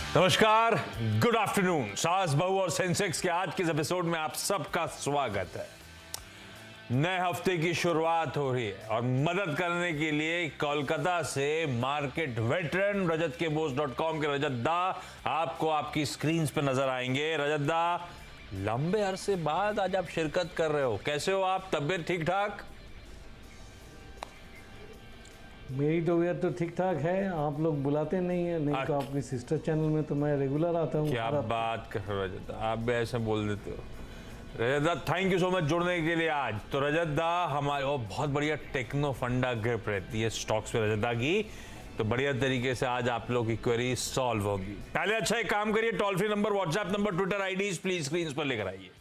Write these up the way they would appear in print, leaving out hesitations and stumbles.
नमस्कार, good afternoon. सास बहू और सेंसेक्स के आज के इस एपिसोड में आप सबका स्वागत है। नए हफ्ते की शुरुआत हो रही है और मदद करने के लिए कोलकाता से मार्केट वेटरन rajatkeBoss.com के रजत दा आपको आपकी स्क्रीन पे नजर आएंगे। रजत दा, लंबे अरसे बाद आज आप शिरकत कर रहे हो, कैसे हो आप? तबीयत ठीक ठाक? मेरी तबीयत तो ठीक ठाक है। आप लोग बुलाते नहीं है, नहीं तो अपनी सिस्टर चैनल में तो मैं रेगुलर आता हूँ। क्या बात कर रहे हो रजत दा, आप भी ऐसे बोल देते हो। रजत दा, थैंक यू सो मच जुड़ने के लिए आज। तो रजत दा, हमारे बहुत बढ़िया टेक्नो फंडा ग्रिप रहती है स्टॉक्स पे रजत दा की, तो बढ़िया तरीके से आज आप लोग की क्वेरी सॉल्व होगी। पहले अच्छा एक काम करिए, toll free number, WhatsApp number, Twitter IDs please screen पर लेकर आइए,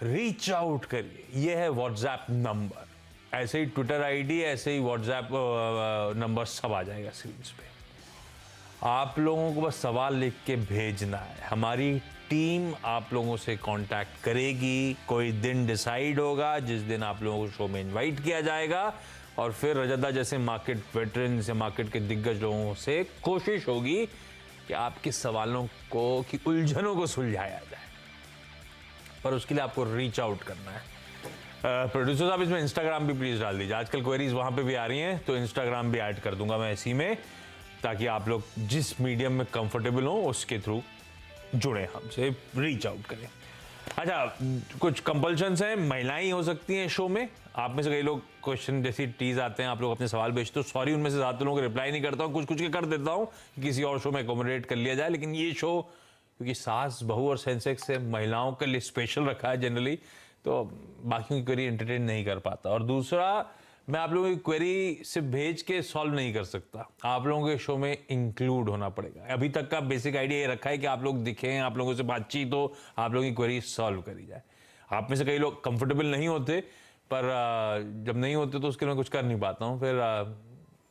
रीच आउट करिए। यह है व्हाट्सएप नंबर, ऐसे ही ट्विटर आईडी, ऐसे ही व्हाट्सएप नंबर सब आ जाएगा स्क्रीन पे। आप लोगों को बस सवाल लिख के भेजना है, हमारी टीम आप लोगों से कांटेक्ट करेगी। कोई दिन डिसाइड होगा जिस दिन आप लोगों को शो में इनवाइट किया जाएगा और फिर रजत दा जैसे मार्केट वेटरन से, मार्केट के दिग्गज लोगों से कोशिश होगी कि आपके सवालों को, की उलझनों को सुलझाया जाए। पर उसके लिए आपको रीच आउट करना है। प्रोड्यूसर साहब, इसमें इंस्टाग्राम भी प्लीज डाल दीजिए, आजकल क्वेरीज वहां पे भी आ रही हैं, तो इंस्टाग्राम भी ऐड कर दूंगा मैं इसी में, ताकि आप लोग जिस मीडियम में कंफर्टेबल हो उसके थ्रू जुड़े, हमसे रीच आउट करें। अच्छा, कुछ कंपल्शंस हैं, महिलाएं हो सकती हैं शो में। आप में से कई लोग क्वेश्चन जैसी टीज आते हैं, आप लोग अपने सवाल भेजते हो, सॉरी उनमें से ज्यादा लोगों को रिप्लाई नहीं करता हूँ, कुछ कुछ के कर देता हूँ, किसी और शो में अकोमोडेट कर लिया जाए। लेकिन ये शो क्योंकि सास बहू और सेंसेक्स से महिलाओं के लिए स्पेशल रखा है जनरली, तो बाकियों की क्वेरी एंटरटेन नहीं कर पाता। और दूसरा, मैं आप लोगों की क्वेरी सिर्फ भेज के सॉल्व नहीं कर सकता, आप लोगों के शो में इंक्लूड होना पड़ेगा। अभी तक का बेसिक आइडिया ये रखा है कि आप लोग दिखें, आप लोगों से बातचीत हो, आप लोगों की क्वेरी सॉल्व करी जाए। आप में से कई लोग कंफर्टेबल नहीं होते, पर जब नहीं होते तो उसके लिए मैं कुछ कर नहीं पाता हूँ, फिर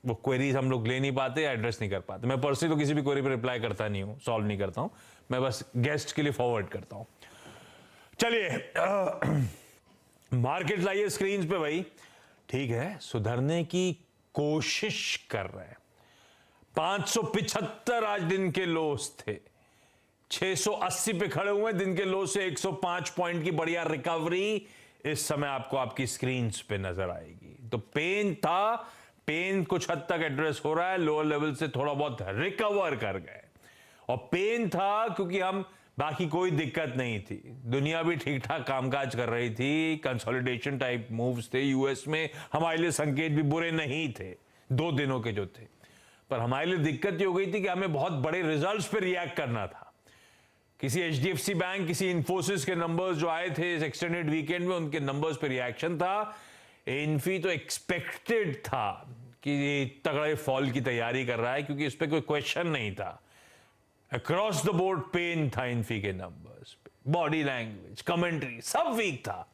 वो क्वेरीज हम लोग ले नहीं पाते या एड्रेस नहीं कर पाते। मैं पर्सनली तो किसी भी क्वेरी पर रिप्लाई करता नहीं हूँ, सॉल्व नहीं करता हूँ, मैं बस गेस्ट के लिए फॉरवर्ड करता हूँ। चलिए, मार्केट लाइए स्क्रीन पे भाई। ठीक है, सुधरने की कोशिश कर रहे हैं। 575 आज दिन के लोस थे, 680 पे खड़े हुए, दिन के लो से 105 पॉइंट की बढ़िया रिकवरी इस समय आपको आपकी स्क्रीन पे नजर आएगी। तो पेन था, पेन कुछ हद तक एड्रेस हो रहा है, लोअर लेवल से थोड़ा बहुत रिकवर कर गए। और पेन था क्योंकि हम, बाकी कोई दिक्कत नहीं थी, दुनिया भी ठीक ठाक कामकाज कर रही थी, कंसोलिडेशन टाइप मूव्स थे यूएस में, हमारे लिए संकेत भी बुरे नहीं थे 2 दिनों के जो थे। पर हमारे लिए दिक्कत ये हो गई थी कि हमें बहुत बड़े रिजल्ट्स पे रिएक्ट करना था। किसी एचडीएफसी बैंक, किसी इन्फोसिस के नंबर्स जो आए थे इस एक्सटेंडेड वीकेंड में, उनके नंबर्स पे रिएक्शन था। इन्फी तो एक्सपेक्टेड था कि तगड़े फॉल की तैयारी कर रहा है, क्योंकि इस पर कोई क्वेश्चन नहीं था। अक्रॉस द बोर्ड पेन था इन्फी के नंबर्स पे, बॉडी लैंग्वेज, कमेंट्री सब वीक था।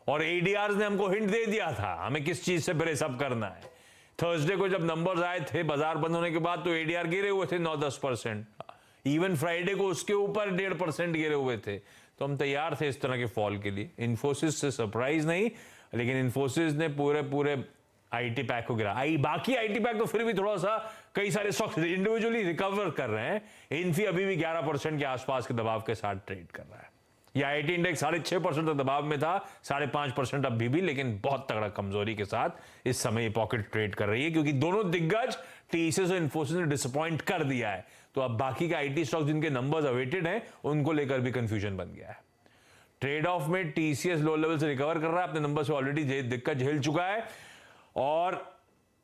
और एडीआर ने हमको हिंट दे दिया था हमें किस चीज से ब्रेस अप करना है। थर्सडे को जब नंबर्स आए थे बाजार बंद होने के बाद, तो एडीआर गिरे हुए थे 9-10%। इवन फ्राइडे को उसके ऊपर 1.5% गिरे हुए थे। तो हम तैयार थे इस तरह के फॉल के लिए। इन्फोसिस से सरप्राइज नहीं, लेकिन इन्फोसिस ने पूरे आईटी पैक को गिरा। बाकी आईटी पैक तो फिर भी थोड़ा सा, कई सारे स्टॉक्स इंडिविजुअली रिकवर कर रहे हैं। इन्फी अभी भी 11% के आसपास के दबाव के साथ ट्रेड कर रहा है। ये आईटी इंडेक्स 6.5% तक दबाव में था, 5.5% अभी भी, लेकिन बहुत तगड़ा कमजोरी के साथ इस समय ये पॉकेट ट्रेड कर रही है, क्योंकि दोनों दिग्गज टीसीएस और इन्फोसिस ने डिसअपॉइंट कर दिया है। तो अब बाकी के आईटी स्टॉक्स जिनके नंबर्स अवेटेड हैं, उनको लेकर भी कंफ्यूजन बन गया है। ट्रेड ऑफ में टीसीएस लो लेवल से रिकवर कर रहा है, अपने नंबर से ऑलरेडी दिक्कत झेल चुका है। और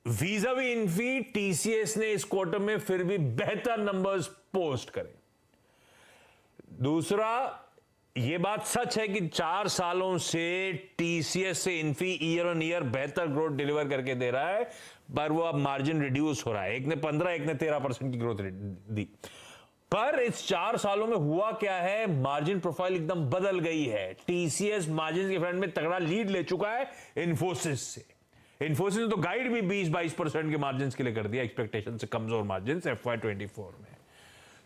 वीज़ावी इन्फी, टीसीएस ने इस क्वार्टर में फिर भी बेहतर नंबर्स पोस्ट करे। दूसरा, यह बात सच है कि 4 सालों से टीसीएस से इन्फी ईयर ऑन ईयर बेहतर ग्रोथ डिलीवर करके दे रहा है, पर वो अब मार्जिन रिड्यूस हो रहा है। एक ने 15, एक ने 13% की ग्रोथ दी। पर इस 4 सालों में हुआ क्या है, मार्जिन प्रोफाइल एकदम बदल गई है। टीसीएस मार्जिन के फ्रंट में तगड़ा लीड ले चुका है इन्फोसिस से। इन्फोसिस ने तो गाइड भी 20-22% के मार्जिन के लिए कर दिया, एक्सपेक्टेशन से कमजोर मार्जिन FY24 में।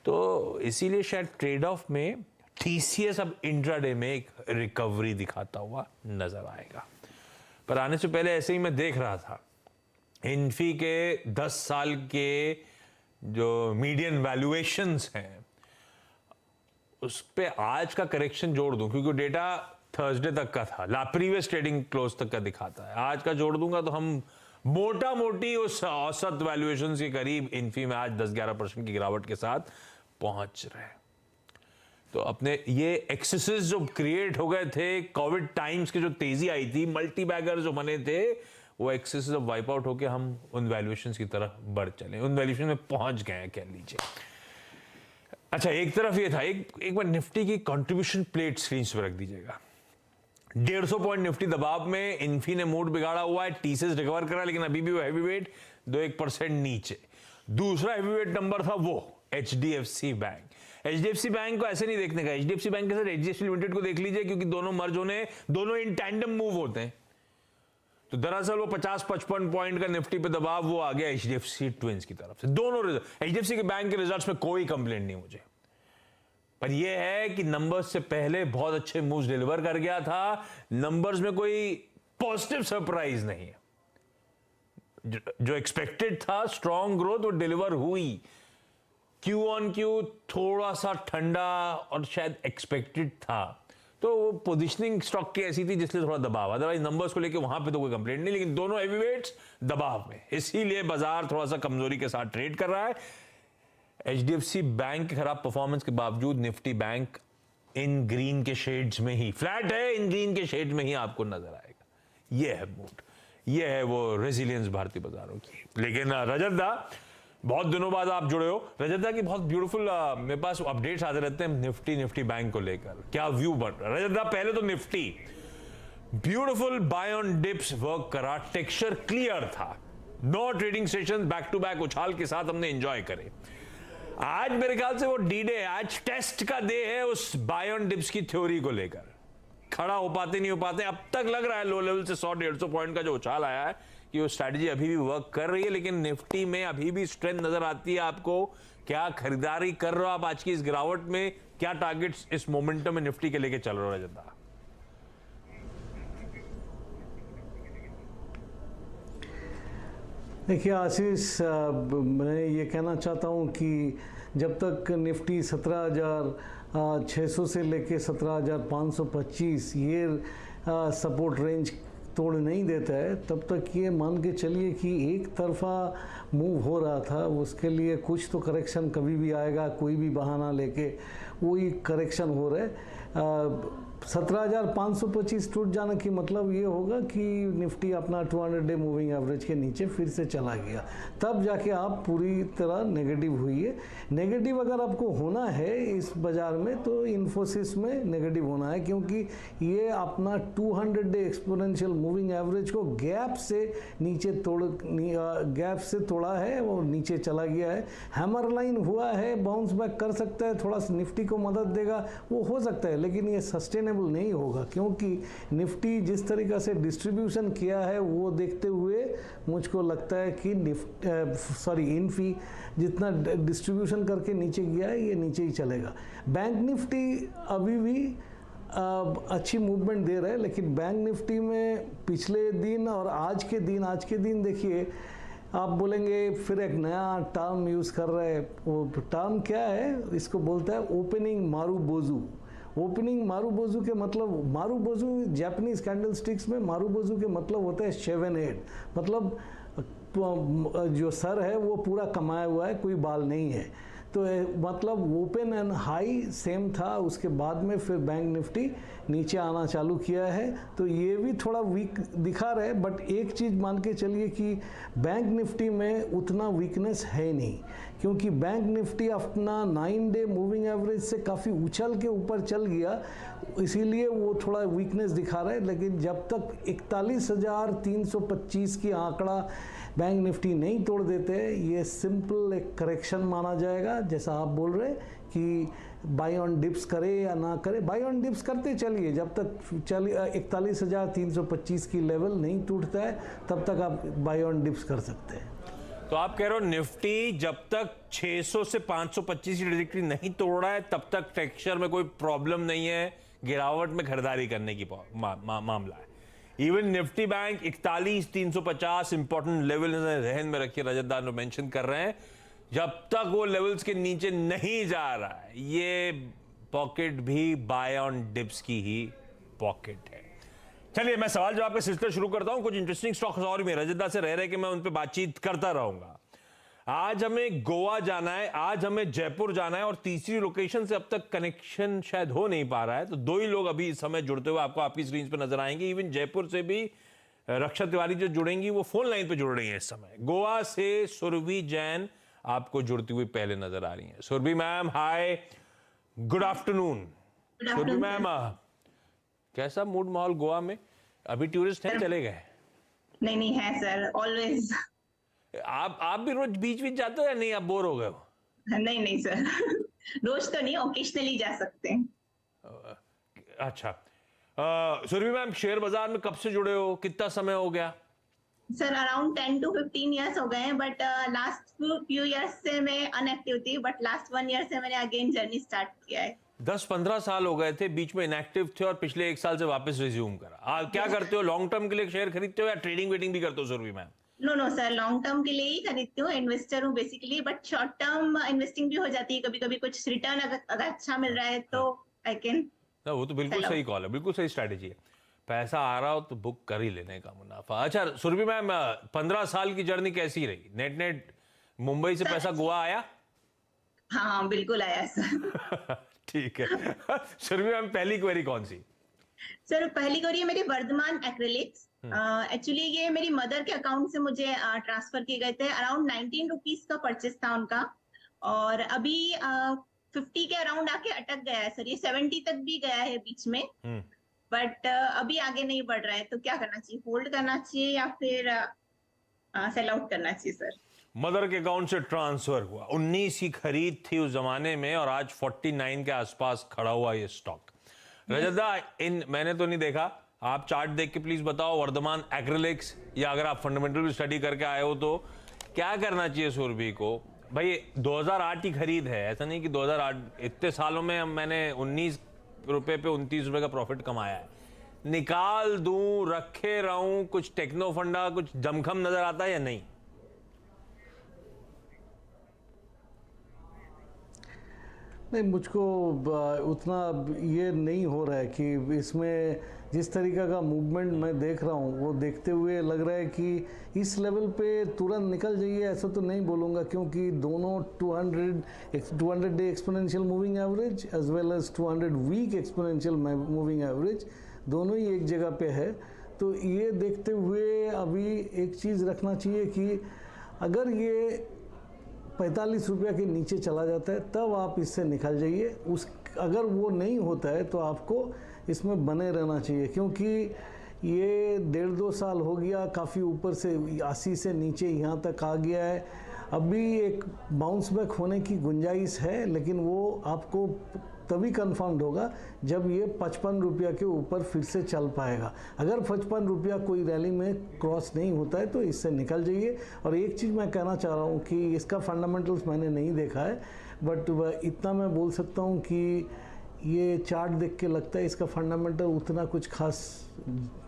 तो इसीलिए शायद ट्रेड ऑफ में टीसीएस अब इंट्राडे में एक रिकवरी दिखाता हुआ नजर आएगा। पर आने से पहले ऐसे ही मैं देख रहा था, इन्फी के 10 साल के जो मीडियन वैल्यूएशंस हैं उस पे आज का करेक्शन जोड़ दूं, क्योंकि डेटा थर्सडे तक का था, प्रीवियस ट्रेडिंग क्लोज तक का दिखाता है, आज का जोड़ दूंगा तो हम मोटा मोटी उस औसत वैल्यूएशन के करीब इन्फी में आज 10-11% की गिरावट के साथ पहुंच रहे हैं। तो अपने ये एक्सेसेस जो क्रिएट हो गए थे कोविड टाइम्स की, जो तेजी आई थी, मल्टी बैगर जो बने थे, वो एक्सेसेस अब वाइप आउट होकर हम उन वैल्यूएशंस की तरफ बढ़ चले, उन वैल्यूएशन में पहुंच गए हैं कह लीजिए। अच्छा, एक तरफ ये था, एक बार निफ्टी की कंट्रीब्यूशन प्लेट स्क्रीन पर रख दीजिएगा। 150 पॉइंट निफ्टी दबाव में, इन्फी ने मूड बिगाड़ा हुआ है, टीसीएस रिकवर करा लेकिन अभी भी वो हैवीवेट 2-1% नीचे। दूसरा हैवीवेट नंबर था वो एचडीएफसी बैंक। एचडीएफसी बैंक को ऐसे नहीं देखने का, एचडीएफसी बैंक के साथ एचडीएफसी लिमिटेड को देख लीजिए, क्योंकि दोनों मर्ज होने, दोनों इन टैंडम मूव होते हैं। तो दरअसल वो 50-55 पॉइंट का निफ्टी पे दबाव वो आ गया एचडीएफसी ट्विंस की तरफ से। दोनों एचडीएफसी के बैंक के रिजल्ट्स में कोई कंप्लेंट नहीं मुझे, पर यह है कि नंबर्स से पहले बहुत अच्छे मूव्स डिलीवर कर गया था, नंबर्स में कोई पॉजिटिव सरप्राइज नहीं है। जो एक्सपेक्टेड था स्ट्रॉन्ग ग्रोथ वो डिलीवर हुई, क्यू ऑन क्यू थोड़ा सा ठंडा और शायद एक्सपेक्टेड था, तो वो पोजिशनिंग स्टॉक की ऐसी थी जिसलिए थोड़ा दबाव, अदरवाइज नंबर्स को लेके वहां पे तो कोई कंप्लेंट नहीं, लेकिन दोनों हेवीवेट्स दबाव में, इसीलिए बाजार थोड़ा सा कमजोरी के साथ ट्रेड कर रहा है। एचडीएफसी बैंक के खराब परफॉर्मेंस के बावजूद निफ्टी बैंक इन ग्रीन के शेड्स में ही फ्लैट है, इन ग्रीन के शेड्स में ही आपको नजर आएगा। ये है मूड, ये है वो रेजिलियंस भारतीय बाजारों की। लेकिन रजत दा, बहुत दिनों बाद आप जुड़े हो, रजत दा की बहुत ब्यूटीफुल मेरे पास अपडेट्स आते रहते हैं निफ्टी बैंक को लेकर, क्या व्यू बन रहा है। रजत दा, पहले तो Nifty beautiful buy on dips work करा, टेक्सचर क्लियर था, 9 trading session back to back उछाल के साथ हमने एंजॉय करे। आज मेरे ख्याल से वो डी डे, आज टेस्ट का डे है उस बाय ऑन डिप्स की थ्योरी को लेकर, खड़ा हो पाते नहीं हो पाते। अब तक लग रहा है लो लेवल से 100-150 पॉइंट का जो उछाल आया है कि वो स्ट्रैटेजी अभी भी वर्क कर रही है, लेकिन निफ्टी में अभी भी स्ट्रेंथ नजर आती है आपको। क्या खरीदारी कर रहे हो आप आज की इस गिरावट में, क्या टारगेट्स इस मोमेंटम में निफ्टी के लेके चल रहे हो रजत दा? देखिए आशीष, मैं ये कहना चाहता हूँ कि जब तक निफ्टी 17,600 से लेके 17,525 ये सपोर्ट रेंज तोड़ नहीं देता है, तब तक ये मान के चलिए कि एक तरफा मूव हो रहा था, उसके लिए कुछ तो करेक्शन कभी भी आएगा, कोई भी बहाना लेके वही करेक्शन हो रहा है। 17,525 टूट जाने की मतलब ये होगा कि निफ्टी अपना 200 डे मूविंग एवरेज के नीचे फिर से चला गया, तब जाके आप पूरी तरह नेगेटिव हुई है। नेगेटिव अगर आपको होना है इस बाज़ार में तो इन्फोसिस में नेगेटिव होना है, क्योंकि ये अपना 200 डे एक्सपोनेंशियल मूविंग एवरेज को गैप से नीचे तोड़ा है और नीचे चला गया है। हैमर लाइन हुआ है, बाउंस बैक कर सकता है, थोड़ा सा निफ्टी को मदद देगा, वो हो सकता है, लेकिन ये सस्टेनेबल नहीं होगा, क्योंकि निफ्टी जिस तरीके से डिस्ट्रीब्यूशन किया है वो देखते हुए मुझको लगता है कि इन्फी जितना डिस्ट्रीब्यूशन करके नीचे गया है ये नीचे ही चलेगा। बैंक निफ्टी अभी भी अच्छी मूवमेंट दे रहा है, लेकिन बैंक निफ्टी में पिछले दिन और आज के दिन देखिए, आप बोलेंगे फिर एक नया टर्म यूज़ कर रहे हैं। वो टर्म क्या है, इसको बोलता है ओपनिंग मारूबोजू। ओपनिंग मारूबोजू के मतलब, मारूबोजू जापानीज कैंडल स्टिक्स में मारूबोजू के मतलब होता है 7-8, मतलब जो सर है वो पूरा कमाया हुआ है, कोई बाल नहीं है, तो मतलब ओपन एंड हाई सेम था, उसके बाद में फिर बैंक निफ्टी नीचे आना चालू किया है, तो ये भी थोड़ा वीक दिखा रहा है। बट एक चीज़ मान के चलिए कि बैंक निफ्टी में उतना वीकनेस है नहीं, क्योंकि बैंक निफ्टी अपना 9 डे मूविंग एवरेज से काफ़ी उछल के ऊपर चल गया, इसीलिए वो थोड़ा वीकनेस दिखा रहा है। लेकिन जब तक 41,325 की आंकड़ा बैंक निफ्टी नहीं तोड़ देते, ये सिंपल एक करेक्शन माना जाएगा। जैसा आप बोल रहे कि बाय ऑन डिप्स करे या ना करे, बाय ऑन डिप्स करते चलिए, जब तक 41,325 की लेवल नहीं टूटता है तब तक आप बाय ऑन डिप्स कर सकते हैं। तो आप कह रहे हो निफ्टी जब तक 600 से 525 की ट्रैजेक्टरी नहीं तोड़ रहा है तब तक टेक्सचर में कोई प्रॉब्लम नहीं है, गिरावट में खरीदारी करने की मामला है। Even Nifty bank 41,350 important level जहन में रखिए, रजत दा मेंशन कर रहे हैं, जब तक वो लेवल्स के नीचे नहीं जा रहा है, ये पॉकेट भी बाय ऑन डिप्स की ही पॉकेट है। चलिए मैं सवाल जवाब का सिलसिला शुरू करता हूं। कुछ इंटरेस्टिंग स्टॉक्स और भी रजत दा से रह कि मैं उन पर बातचीत करता रहूंगा। आज हमें गोवा जाना है, आज हमें जयपुर जाना है, और तीसरी लोकेशन से अब तक कनेक्शन शायद हो नहीं पा रहा है, तो दो ही लोग अभी इस समय जुड़ते हुए आपको आपकी स्क्रीन पर नजर आएंगे। इवन जयपुर से भी रक्षा तिवारी जो जुड़ेंगी वो फोन लाइन पे जुड़ रही हैं इस समय। गोवा से सुरभि जैन आपको जुड़ती हुई पहले नजर आ रही हैं। Surabhi ma'am hi, good afternoon. Surabhi ma'am, कैसा मूड माहौल गोवा में? अभी टूरिस्ट हैं, चले गए? नहीं है सर, ऑलवेज। आप भी रोज बीच बीच जाते हो या नहीं, आप बोर हो गए हो? नहीं सर, रोज तो नहीं, ओकेशनली जा सकते हैं। अच्छा, सुरभि मैम शेयर बाजार में कब से जुड़े हो, कितना समय हो गया? सर अराउंड 10 to 15 इयर्स हो गए हैं, बट लास्ट फ्यू इयर्स से मैं अनएक्टिव थी, बट लास्ट 1 ईयर से मैंने अगेन जर्नी स्टार्ट किया है। 10-15 साल हो गए थे, बीच में इनएक्टिव थे और पिछले 1 साल से वापस रिज्यूम करा। क्या करते हो, लॉन्ग टर्म के लिए शेयर खरीदते हो या ट्रेडिंग वेडिंग भी करते हो Surabhi ma'am? No sir, long term के लिए ही खरीदती हूँ, इन्वेस्टर हूँ basically, but short term investing भी हो जाती है कभी कभी। कुछ रिटर्न अगर अच्छा मिल रहा है तो आई कैन। वो तो बिल्कुल सही कॉल है, बिल्कुल सही स्ट्रैटेजी है। पैसा आ रहा हो तो बुक कर ही लेने का मुनाफा। अच्छा सुरभि मैम, 15 साल की जर्नी कैसी रही? नेट मुंबई से पैसा गोवा आया? हाँ बिल्कुल आया सर। ठीक है। सुरभि मैम पहली क्वेरी कौन सी? सर पहली क्वेरी है मेरी वर्धमान एक्रिलिक्स। एक्चुअली ये मेरी मदर के अकाउंट से मुझे ट्रांसफर किए गए थे। अराउंड 19 रुपीज का परचेस था उनका, और अभी 50 के अराउंड आके अटक गया है सर। ये 70 तक भी गया है बीच में, बट अभी आगे नहीं बढ़ रहा है। तो क्या करना चाहिए, होल्ड करना चाहिए या फिर सेल आउट करना चाहिए सर? मदर के अकाउंट से ट्रांसफर हुआ, 19 की खरीद थी उस जमाने में, और आज 49 के आसपास खड़ा हुआ ये स्टॉक। रजदा, इन मैंने तो नहीं देखा, आप चार्ट देख के प्लीज बताओ, वर्धमान एक्रिलिक्स, या अगर आप फंडामेंटल भी स्टडी करके आए हो तो क्या करना चाहिए सुरभि को? भाई 2008 की खरीद है, ऐसा नहीं कि 2008, इतने सालों में मैंने 19 रुपए पे 29 रुपए का प्रॉफिट कमाया है। निकाल दूं, रखे रहूं, कुछ टेक्नो फंडा, कुछ जमखम नजर आता है या नहीं? नहीं, मुझको उतना ये नहीं हो रहा है कि इसमें जिस तरीका का मूवमेंट मैं देख रहा हूँ वो देखते हुए लग रहा है कि इस लेवल पे तुरंत निकल जाइए, ऐसा तो नहीं बोलूँगा, क्योंकि दोनों 200 day exponential moving average as well as 200 week exponential moving average दोनों ही एक जगह पे है। तो ये देखते हुए अभी एक चीज़ रखना चाहिए कि अगर ये 45 रुपया के नीचे चला जाता है तब आप इससे निकल जाइए। अगर वो नहीं होता है तो आपको इसमें बने रहना चाहिए, क्योंकि ये 1.5-2 साल हो गया, काफ़ी ऊपर से 80 से नीचे यहाँ तक आ गया है। अभी एक बाउंस बैक होने की गुंजाइश है, लेकिन वो आपको तभी कन्फर्म्ड होगा जब ये 55 रुपया के ऊपर फिर से चल पाएगा। अगर 55 रुपया कोई रैली में क्रॉस नहीं होता है तो इससे निकल जाइए। और एक चीज़ मैं कहना चाह रहा हूँ कि इसका फंडामेंटल्स मैंने नहीं देखा है, बट इतना मैं बोल सकता हूँ कि ये चार्ट देख के लगता है इसका फंडामेंटल उतना कुछ खास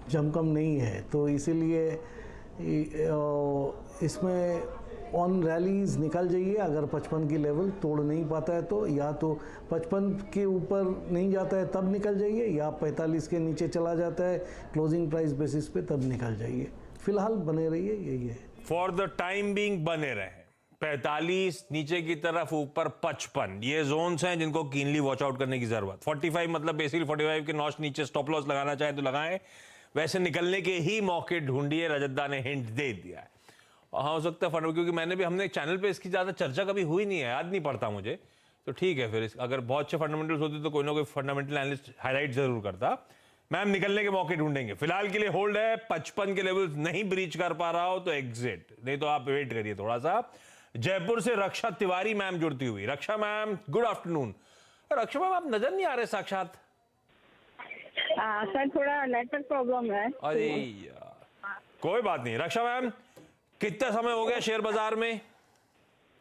जमकम नहीं है। तो इसीलिए इसमें ऑन रैलीज निकल जाइए। अगर 55 की लेवल तोड़ नहीं पाता है तो या तो 55 के ऊपर नहीं जाता है तब निकल जाइए, या 45 के नीचे चला जाता है क्लोजिंग प्राइस बेसिस पे तब निकल जाइए। फिलहाल बने रहिए, यही है। फॉर द टाइम बीइंग बने रहे। 45 नीचे की तरफ, ऊपर 55, ये जोन्स हैं जिनको कीनली वॉच आउट करने की जरूरत। 45 मतलब बेसिकली 45 के नॉच नीचे स्टॉप लॉस लगाना चाहे तो लगाएं, वैसे निकलने के ही मौके ढूंढिए। रजतदा ने हिंट दे दिया है। हाँ, हो सकता है फंड, क्योंकि मैंने भी, हमने चैनल पे इसकी ज्यादा चर्चा कभी हुई नहीं है, याद नहीं पड़ता मुझे, तो ठीक है फिर अगर बहुत अच्छे फंडामेंटल्स होते तो कोई ना कोई फंडामेंटल एनालिस्ट हाईलाइट जरूर करता। मैम निकलने के मौके ढूंढेंगे, फिलहाल के लिए होल्ड है। 55 के लेवल नहीं ब्रीच कर पा रहा हो तो एग्जिट, नहीं तो आप वेट करिए थोड़ा सा। जयपुर से रक्षा तिवारी मैम जुड़ती हुई। रक्षा मैम गुड आफ्टरनून। रक्षा मैम आप नजर नहीं आ रहे साक्षात। सर थोड़ा नेटवर्क प्रॉब्लम है। अरे यार कोई बात नहीं। रक्षा मैम कितना समय हो गया शेयर बाजार में?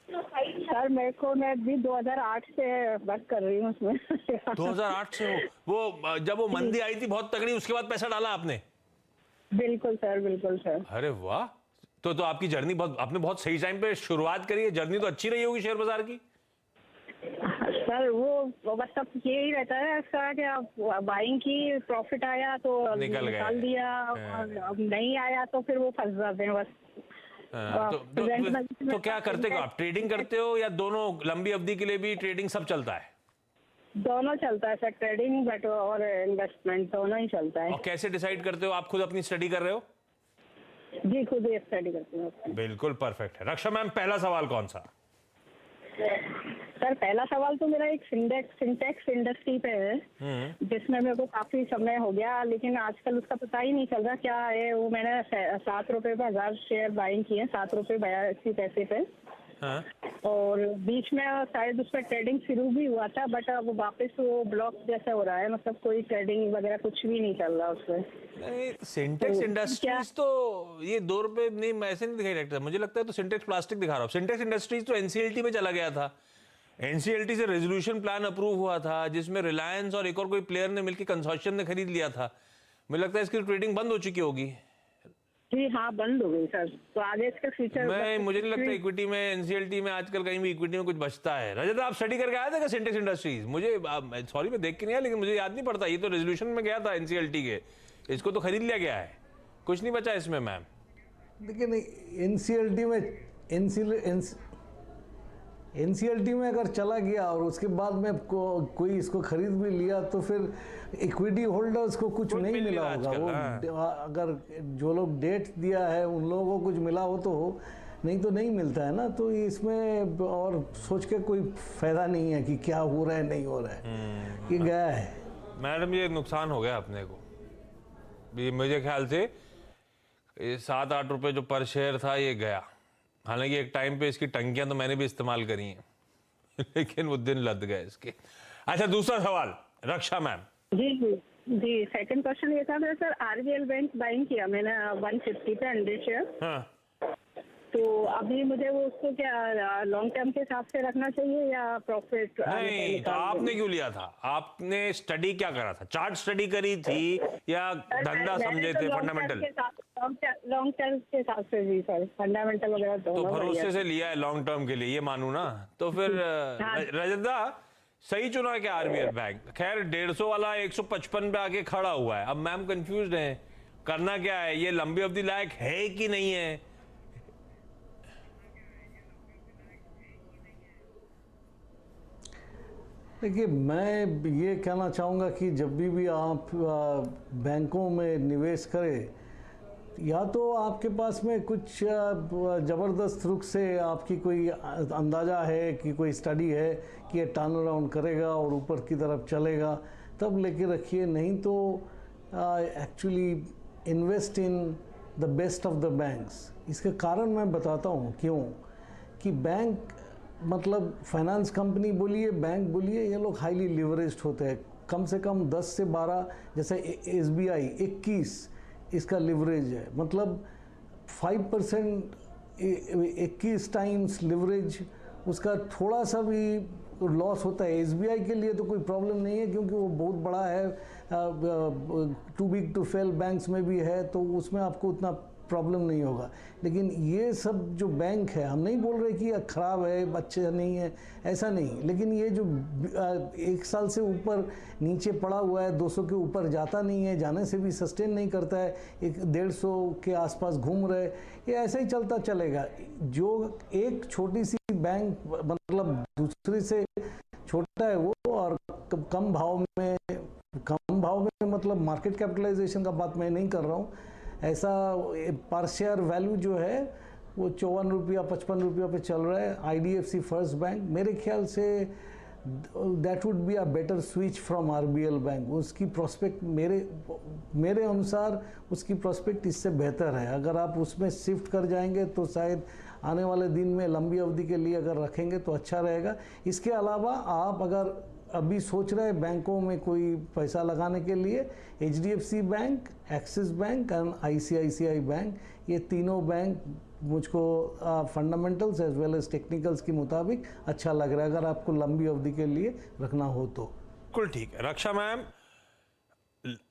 सर मेरे को मैं भी 2008 से वर्क कर रही हूँ उसमें। 2008 से हो? वो जब वो मंदी आई थी बहुत तगड़ी, उसके बाद पैसा डाला आपने? बिल्कुल सर, बिल्कुल सर। अरे वाह, तो आपकी जर्नी बहुत, आपने बहुत सही टाइम पे शुरुआत करी है, जर्नी तो अच्छी रही होगी शेयर बाजार की। सर वो बस सब यही रहता है इसका कि आप बाइंग की, प्रॉफिट आया तो निकल गए। निकाल दिया, और अब नहीं आया तो फिर वो फंस जाते हैं बस। तो क्या करते हो आप, ट्रेडिंग करते हो या दोनों, लंबी अवधि के लिए भी ट्रेडिंग सब चलता है? दोनों चलता है सर, ट्रेडिंग बट और इन्वेस्टमेंट दोनों ही चलता है। और कैसे डिसाइड करते हो? आप खुद अपनी स्टडी कर रहे हो? जी खुद ही स्टडी करती हूँ। बिल्कुल परफेक्ट है। रक्षा मैम, पहला सवाल कौन सा? सर पहला सवाल तो मेरा एक सिंटेक्स इंडस्ट्री पे है, जिसमें मेरे को काफी समय हो गया, लेकिन आजकल उसका पता ही नहीं चल रहा क्या है। वो मैंने 7 रुपए पे 1000 शेयर बाइंग किए, 7 रुपए 82 पैसे पे। हाँ? और बीच में शायद उसमें ट्रेडिंग शुरू भी हुआ था, बट अब वापस वो ब्लॉक जैसा हो रहा है, मतलब कोई ट्रेडिंग वगैरह कुछ भी नहीं चल रहा उसमें। नहीं, सिंटेक्स इंडस्ट्रीज तो ये 2 रुपए नहीं, मैं ऐसे नहीं दिखाई लगता, मुझे लगता है तो सिंटेक्स प्लास्टिक दिखा रहा हूँ। सिंटेक्स इंडस्ट्रीज तो एनसीएलटी में चला गया था, एनसीएलटी से रेजोल्यूशन प्लान अप्रूव हुआ था, जिसमें रिलायंस और एक और कोई प्लेयर ने मिलकर कंसोर्शियम ने खरीद लिया था। मुझे लगता है इसकी ट्रेडिंग बंद हो चुकी होगी। जी हाँ, बंद हो गई सर। तो आगे इसका फ्यूचर मुझे नहीं लगता इक्विटी में, एनसीएलटी में आजकल कहीं भी इक्विटी में कुछ बचता है। रजत, आप स्टडी करके आए थे क्या सिंटेक्स इंडस्ट्रीज? मुझे सॉरी मैं देख के नहीं आया, लेकिन मुझे याद नहीं पड़ता। ये तो रेजोल्यूशन में गया था एनसीएलटी के, इसको तो खरीद लिया गया है, कुछ नहीं बचा इसमें मैम। लेकिन एनसीएलटी में एनसीएलटी में अगर चला गया और उसके बाद में कोई इसको खरीद भी लिया तो फिर इक्विटी होल्डर्स को कुछ नहीं मिला होगा। वो अगर जो लोग डेट दिया है उन लोगों को कुछ मिला हो तो हो, नहीं तो नहीं मिलता है ना। तो इसमें और सोच के कोई फायदा नहीं है कि क्या हो रहा है नहीं हो रहा है, ये गया है। मैडम ये नुकसान हो गया अपने को, ये मुझे ख्याल से 7-8 रुपए जो पर शेयर था ये गया। हालांकि एक टाइम पे इसकी टंकियां तो मैंने भी इस्तेमाल करी हैं लेकिन वो दिन लद गए इसके। अच्छा, दूसरा सवाल रक्षा मैम। जी सेकंड क्वेश्चन ये था सर, आरबीएल बैंक बाइंग किया मैंने 150 पे 100 शेयर। हाँ। तो अभी मुझे वो उसको क्या लॉन्ग टर्म के हिसाब से रखना चाहिए या प्रॉफिट? नहीं, तो आपने क्यों लिया था? आपने स्टडी क्या करा था? चार्ट स्टडी करी थी या धंधा समझे थे फंडामेंटल? लॉन्ग टर्म के हिसाब से जी सर, फंडामेंटल वगैरह तो भरोसे से लिया है लॉन्ग टर्म के लिए, ये मानू ना। तो फिर रजदा सही चुना है क्या आरबीएल बैंक? खैर 150 वाला 155 पे आके खड़ा हुआ है। अब मैम कंफ्यूज है, करना क्या है? ये लंबी अवधि लायक है कि नहीं है? देखिए, मैं ये कहना चाहूँगा कि जब भी आप बैंकों में निवेश करें, या तो आपके पास में कुछ ज़बरदस्त रुख से आपकी कोई अंदाज़ा है कि कोई स्टडी है कि ये टर्न अराउंड करेगा और ऊपर की तरफ चलेगा, तब लेके रखिए। नहीं तो actually invest in the best of the banks. इसके कारण मैं बताता हूँ क्यों। कि बैंक मतलब फाइनेंस कंपनी बोलिए, बैंक बोलिए, ये लोग हाईली लिवरेज्ड होते हैं। कम से कम 10 से 12, जैसे एसबीआई 21 इसका लिवरेज है, मतलब 5%, 21 टाइम्स लिवरेज। उसका थोड़ा सा भी लॉस होता है। एसबीआई के लिए तो कोई प्रॉब्लम नहीं है क्योंकि वो बहुत बड़ा है, too big to fail banks में भी है, तो उसमें आपको उतना प्रॉब्लम नहीं होगा। लेकिन ये सब जो बैंक है, हम नहीं बोल रहे कि ये ख़राब है, अच्छे नहीं है, ऐसा नहीं। लेकिन ये जो 1 साल से ऊपर नीचे पड़ा हुआ है, 200 के ऊपर जाता नहीं है, जाने से भी सस्टेन नहीं करता है, 150 के आसपास घूम रहे, ये ऐसा ही चलता चलेगा। जो एक छोटी सी बैंक मतलब दूसरी से छोटा है वो, और कम भाव में मतलब मार्केट कैपिटलाइजेशन का बात मैं नहीं कर रहा हूँ, ऐसा पर शेयर वैल्यू जो है वो 54 रुपया 55 रुपया पे चल रहा है। आईडीएफसी फर्स्ट बैंक, मेरे ख्याल say that would be a better switch from RBL bank. उसकी प्रोस्पेक्ट मेरे अनुसार उसकी प्रोस्पेक्ट इससे बेहतर है। अगर आप उसमें शिफ्ट कर जाएंगे तो शायद आने वाले दिन में लंबी अवधि के लिए अगर रखेंगे तो अच्छा रहेगा। इसके अलावा आप अगर अभी सोच रहे हैं बैंकों में कोई पैसा लगाने के लिए, HDFC bank, Axis bank and ICICI bank, ये तीनों बैंक मुझको fundamentals as well as technicals के मुताबिक अच्छा लग रहा है अगर आपको लंबी अवधि के लिए रखना हो तो। बिल्कुल ठीक है। रक्षा मैम,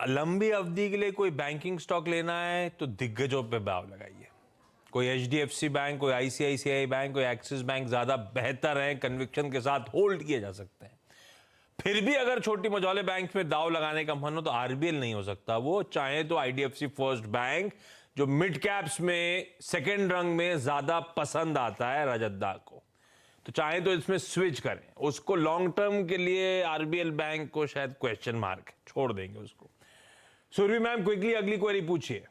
लंबी अवधि के लिए कोई बैंकिंग स्टॉक लेना है तो दिग्गजों पे दाव लगाइए। कोई HDFC बैंक, कोई ICICI बैंक, कोई एक्सिस बैंक ज़्यादा बेहतर है, कन्विक्शन के साथ होल्ड किए जा सकते हैं। फिर भी अगर छोटी मझौले बैंक में दाव लगाने का मन हो तो RBL नहीं हो सकता। वो चाहे तो IDFC फर्स्ट बैंक, जो मिड कैप्स में सेकेंड रंग में ज्यादा पसंद आता है रजतदा को, तो चाहे तो इसमें स्विच करें। उसको लॉन्ग टर्म के लिए RBL बैंक को शायद क्वेश्चन मार्क, छोड़ देंगे उसको। सुरभि मैम, क्विकली अगली क्वेरी पूछिए।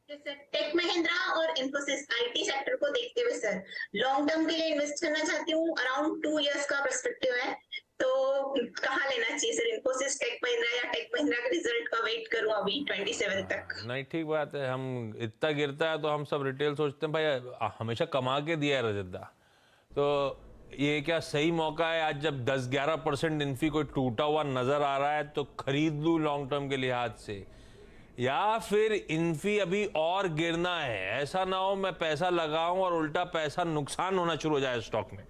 टेक महिंद्रा और इन्फोसिस IT सेक्टर को देखते हुए सर, लॉन्ग टर्म के लिए इन्वेस्ट करना चाहती हूँ। अराउंड 2 इयर्स का पर्सपेक्टिव है, तो कहाँ लेना चाहिए सर? इन्फोसिस, टेक महिंद्रा, या टेक महिंद्रा के रिजल्ट का वेट करूँ अभी 27 तक? नहीं, ठीक बात है। हम इतना गिरता है तो हम सब रिटेल सोचते हैं भाई हमेशा कमा के दिया है रजतदा, तो ये क्या सही मौका है आज जब 10-11% इन्फी कोई टूटा हुआ नजर आ रहा है तो खरीद लूं लॉन्ग टर्म के लिहाज से, या फिर इन्फी अभी और गिरना है? ऐसा ना हो मैं पैसा लगाऊं और उल्टा पैसा नुकसान होना शुरू हो जाए स्टॉक में।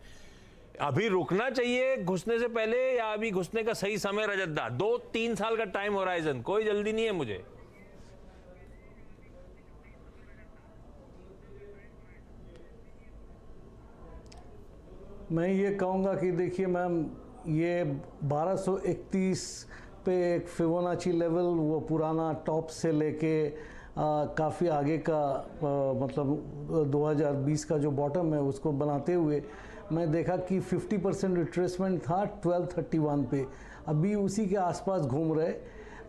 अभी रुकना चाहिए घुसने से पहले, या अभी घुसने का सही समय रजतदा? 2-3 साल का टाइम होराइजन, कोई जल्दी नहीं है मुझे। मैं ये कहूँगा कि देखिए मैम, ये 1231 पे एक फिबोनाची लेवल, वो पुराना टॉप से लेके काफ़ी आगे का मतलब 2020 का जो बॉटम है उसको बनाते हुए मैं देखा कि 50% रिट्रेसमेंट था 1231 पे, अभी उसी के आसपास घूम रहे।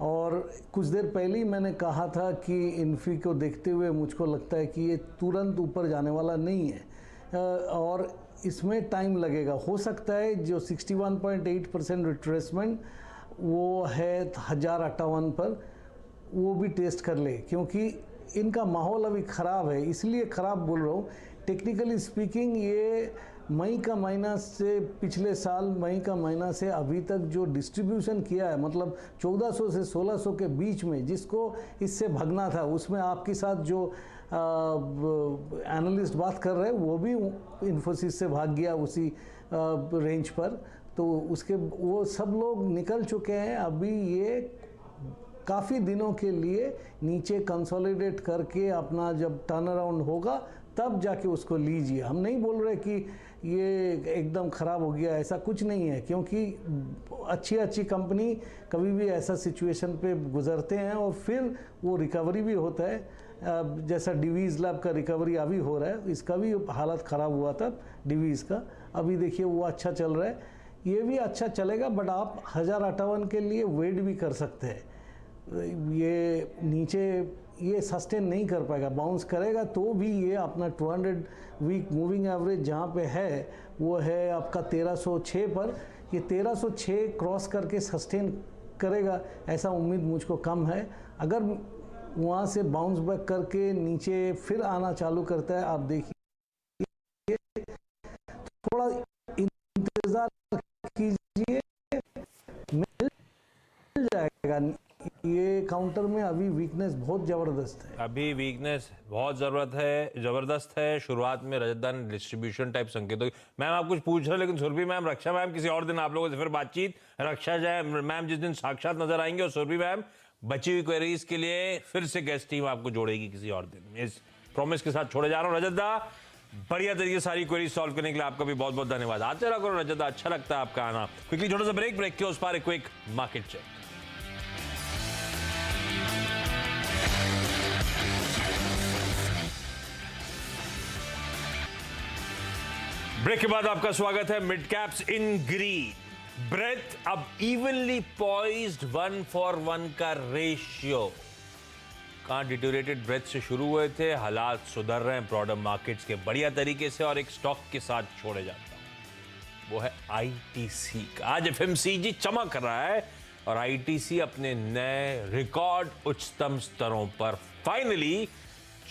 और कुछ देर पहले ही मैंने कहा था कि इन्फी को देखते हुए मुझको लगता है कि ये तुरंत ऊपर जाने वाला नहीं है और इसमें टाइम लगेगा। हो सकता है जो 61.8% रिट्रेसमेंट वो है 1058 पर, वो भी टेस्ट कर ले, क्योंकि इनका माहौल अभी ख़राब है। इसलिए ख़राब बोल रहा हूँ, टेक्निकली स्पीकिंग ये मई का महीना से, पिछले साल मई का महीना से अभी तक जो डिस्ट्रीब्यूशन किया है, मतलब 1400 से 1600 के बीच में जिसको इससे भगना था, उसमें आपके साथ जो एनालिस्ट बात कर रहे हैं वो भी इन्फोसिस से भाग गया उसी रेंज पर, तो उसके वो सब लोग निकल चुके हैं। अभी ये काफ़ी दिनों के लिए नीचे कंसोलिडेट करके अपना जब टर्न अराउंड होगा तब जाके उसको लीजिए। हम नहीं बोल रहे कि ये एकदम ख़राब हो गया, ऐसा कुछ नहीं है, क्योंकि अच्छी कंपनी कभी भी ऐसा सिचुएशन पे गुजरते हैं और फिर वो रिकवरी भी होता है। जैसा डिवीज़ लैब का रिकवरी अभी हो रहा है, इसका भी हालत ख़राब हुआ था डिवीज़ का, अभी देखिए वो अच्छा चल रहा है, ये भी अच्छा चलेगा। बट आप 1058 के लिए वेट भी कर सकते हैं। ये नीचे ये सस्टेन नहीं कर पाएगा, बाउंस करेगा तो भी ये अपना 200 वीक मूविंग एवरेज जहाँ पे है वो है आपका 1306 पर। ये 1306 क्रॉस करके सस्टेन करेगा ऐसा उम्मीद मुझको कम है। अगर वहाँ से बाउंस बैक करके नीचे फिर आना चालू करता है, आप देखिए थोड़ा इंतज़ार कीजिए, मिल जाएगा। ये काउंटर में अभी वीकनेस बहुत ज़बरदस्त है, अभी वीकनेस बहुत ज़बरदस्त है। शुरुआत में रजतदा ने डिस्ट्रीब्यूशन टाइप संकेतों की, मैम आप कुछ पूछ रहे हैं, लेकिन सुरभि मैम, रक्षा मैम किसी और दिन आप लोगों से फिर बातचीत। रक्षा जाए मैम जिस दिन साक्षात नजर आएंगे, और सुरभि मैम बची हुई क्वेरीज के लिए फिर से गेस्ट टीम आपको जोड़ेगी किसी और दिन। इस प्रॉमिस के साथ छोड़े जा रहा हूँ। रजतदा, बढ़िया तरीके सारी क्वेरीज सॉल्व करने के लिए आपका भी बहुत बहुत धन्यवाद। आते रहा करो रजतदा, अच्छा लगता है आपका आना। क्विकली छोटा सा ब्रेक के उस पार एक क्विक मार्केट चेक। ब्रेक के बाद आपका स्वागत है। Mid caps in green, breadth अब इवनली पॉइज्ड 1:1 का रेशियो। कहां डिटोरेटेड ब्रेथ से शुरू हुए थे, हालात सुधर रहे हैं ब्रॉडर मार्केट्स के बढ़िया तरीके से, और एक स्टॉक के साथ छोड़े जाता हूं, वो है ITC का। आज FMCG चमक रहा है और ITC अपने नए रिकॉर्ड उच्चतम स्तरों पर फाइनली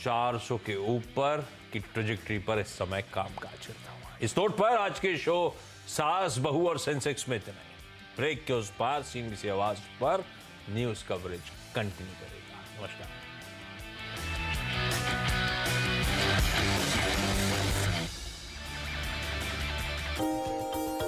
400 के ऊपर की ट्रेजेक्टरी पर इस समय कामकाज करता हुआ। इस नोट पर आज के शो सास, बहू और सेंसेक्स में इतना ही। ब्रेक के उस पार CNBC आवाज पर न्यूज कवरेज कंटिन्यू करेगा। नमस्कार।